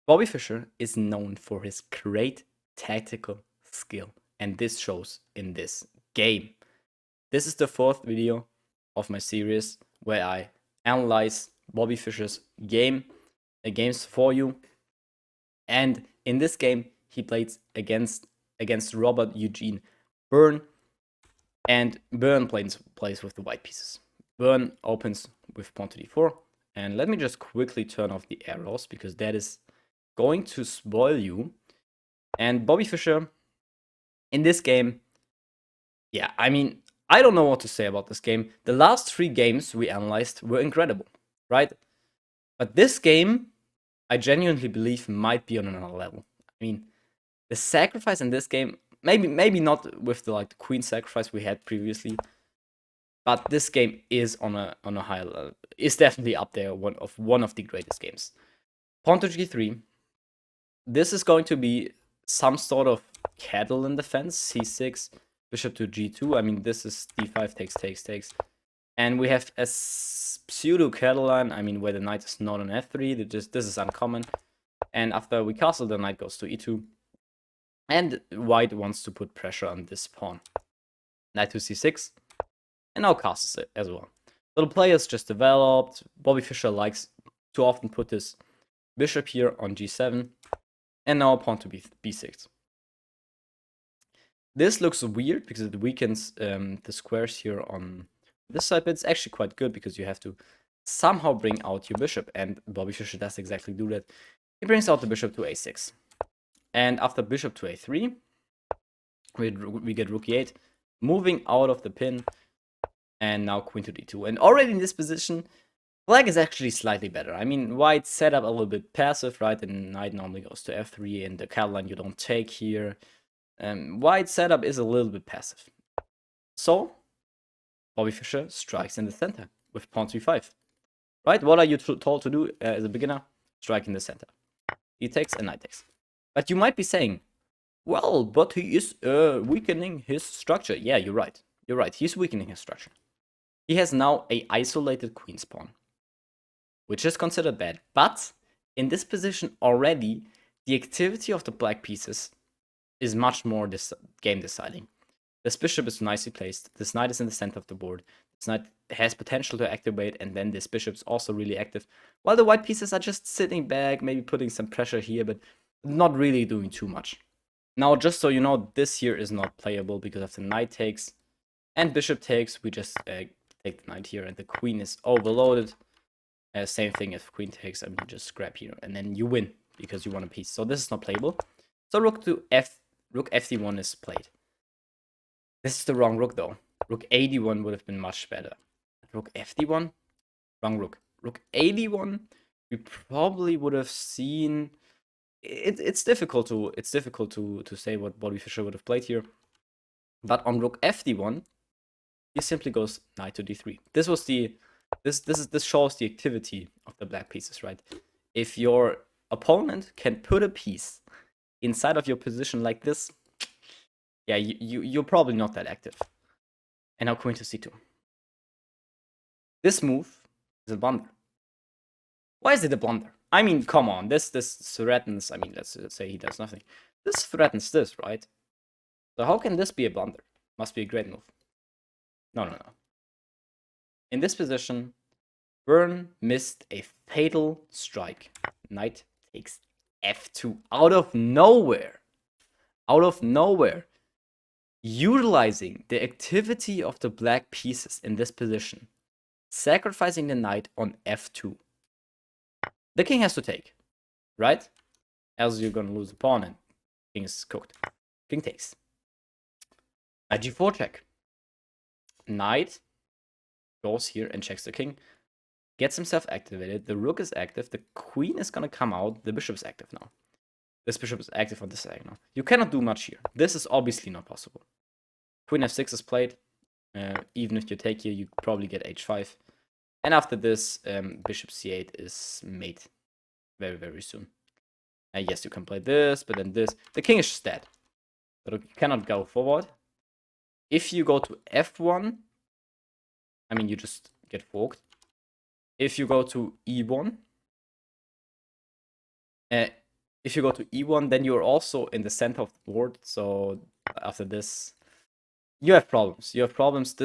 Bobby Fischer is known for his great tactical skill, and this shows in this game. This is the fourth video of my series where I analyze Bobby Fischer's games for you. And in this game, he played against Robert Eugene Byrne, and Byrne plays with the white pieces. Byrne opens with pawn to d4, and let me just quickly turn off the arrows because that is going to spoil you. And Bobby Fischer in this game, yeah, I mean, I don't know what to say about this game. The last 3 games we analyzed were incredible, right? But this game, I genuinely believe, might be on another level. I mean, the sacrifice in this game, maybe not with the queen sacrifice we had previously, but this game is on a high level. It's definitely up there, one of the greatest games. Pawn to g3. This is going to be some sort of cattle in defense. c6, bishop to g2. I mean, this is d5 takes. And we have a pseudo cattle line, I mean, where the knight is not on f3. This is uncommon. And after we castle, the knight goes to e2. And white wants to put pressure on this pawn. Knight to c6. And now castles it as well. So the players just developed. Bobby Fischer likes to often put this bishop here on g7. And now pawn to b6. This looks weird because it weakens the squares here on this side, but it's actually quite good because you have to somehow bring out your bishop, and Bobby Fischer does exactly do that. He brings out the bishop to a6. And after bishop to a3, we get rook e8, moving out of the pin, and now queen to d2. And already in this position, black is actually slightly better. I mean, white set up a little bit passive, right? And knight normally goes to f3, and the cattle line you don't take here. White setup is a little bit passive. So, Bobby Fischer strikes in the center with pawn c5. Right? What are you told to do as a beginner? Strike in the center. He takes and knight takes. But you might be saying, well, but he is weakening his structure. Yeah, you're right. You're right. He's weakening his structure. He has now a isolated queen's pawn, which is considered bad. But in this position already, the activity of the black pieces is much more game deciding. This bishop is nicely placed. This knight is in the center of the board. This knight has potential to activate, and then this bishop is also really active. While the white pieces are just sitting back, maybe putting some pressure here, but not really doing too much. Now, just so you know, this here is not playable because of the knight takes and bishop takes. We just take the knight here, and the queen is overloaded. Same thing if queen takes. I mean, just grab here, and then you win because you want a piece. So this is not playable. So rook fd1 is played. This is the wrong rook though. Rook a1 would have been much better. Rook fd1, wrong rook. Rook a1, we probably would have seen. It's difficult to say what Bobby Fischer would have played here. But on rook fd1, he simply goes knight to d3. This shows the activity of the black pieces, right? If your opponent can put a piece inside of your position like this, yeah, you're probably not that active. And now queen to c2. This move is a blunder. Why is it a blunder? I mean, come on, this threatens, I mean, let's say he does nothing. This threatens this, right? So how can this be a blunder? Must be a great move. No. In this position, Byrne missed a fatal strike. Knight takes f2 out of nowhere. Utilizing the activity of the black pieces in this position, sacrificing the knight on f2. The king has to take, right? Else you're gonna lose the pawn and king is cooked. King takes. Knight g4 check. Knight goes here and checks the king. Gets himself activated. The rook is active. The queen is gonna come out. The bishop is active now. This bishop is active on this side now. You cannot do much here. This is obviously not possible. Queen f6 is played. Even if you take here, you probably get h5. And after this, bishop c8 is made very, very soon. Yes, you can play this, but then this. The king is just dead. So you cannot go forward. If you go to f1, I mean, you just get forked. If you go to e1, If you go to e1, then you're also in the center of the board. So after this, you have problems. You have problems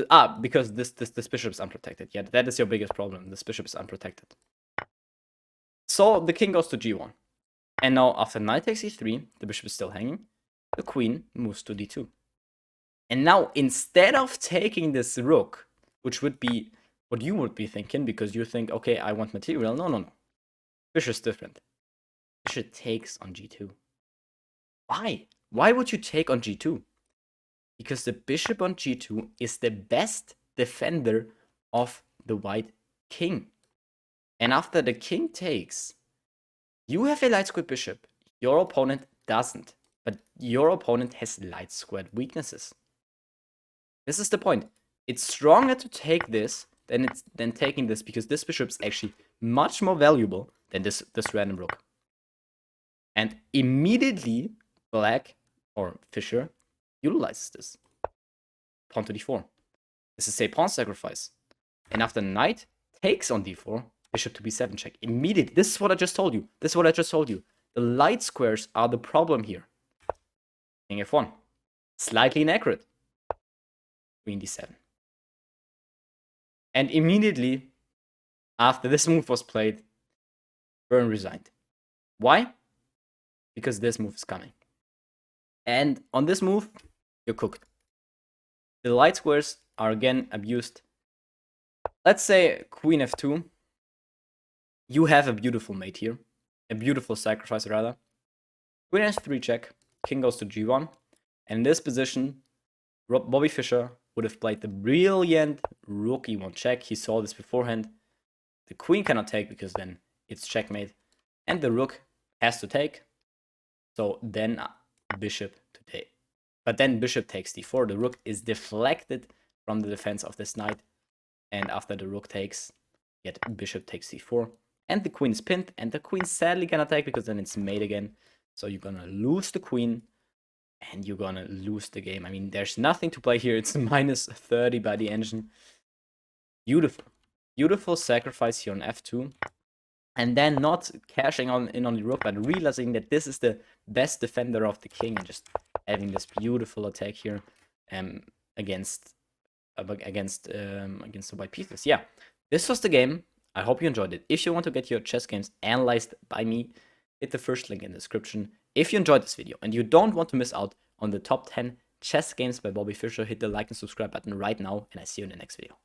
because this bishop is unprotected. Yeah, that is your biggest problem. This bishop is unprotected. So the king goes to g1. And now after knight takes e3, the bishop is still hanging. The queen moves to d2. And now instead of taking this rook, which would be what you would be thinking, because you think, okay, I want material. No. Fischer is different. Fischer takes on g2. Why? Why would you take on g2? Because the bishop on g2 is the best defender of the white king. And after the king takes, you have a light squared bishop. Your opponent doesn't. But your opponent has light squared weaknesses. This is the point. It's stronger to take this than taking this, because this bishop is actually much more valuable than this random rook. And immediately, black, or Fischer, utilizes this. Pawn to d4. This is a pawn sacrifice. And after knight takes on d4, bishop to b7 check. Immediately. This is what I just told you. The light squares are the problem here. King f1. Slightly inaccurate. Queen d7. And immediately, after this move was played, Byrne resigned. Why? Because this move is coming. And on this move, you're cooked. The light squares are again abused. Let's say queen f2. You have a beautiful mate here. A beautiful sacrifice, rather. Queen s3 check. King goes to g1. And in this position, Bobby Fischer would have played the brilliant rook e1 check. He saw this beforehand. The queen cannot take because then it's checkmate. And the rook has to take. So then bishop to take. But then bishop takes d4. The rook is deflected from the defense of this knight. And after the rook takes, yet bishop takes c4. And the queen is pinned. And the queen sadly cannot take because then it's mate again. So you're gonna lose the queen. And you're gonna lose the game. I mean, there's nothing to play here. It's minus 30 by the engine. Beautiful. Beautiful sacrifice here on f2. And then not cashing in on the rook, but realizing that this is the best defender of the king. And just having this beautiful attack here against the white pieces. Yeah, this was the game. I hope you enjoyed it. If you want to get your chess games analyzed by me, hit the first link in the description. If you enjoyed this video and you don't want to miss out on the top 10 chess games by Bobby Fischer, hit the like and subscribe button right now, and I see you in the next video.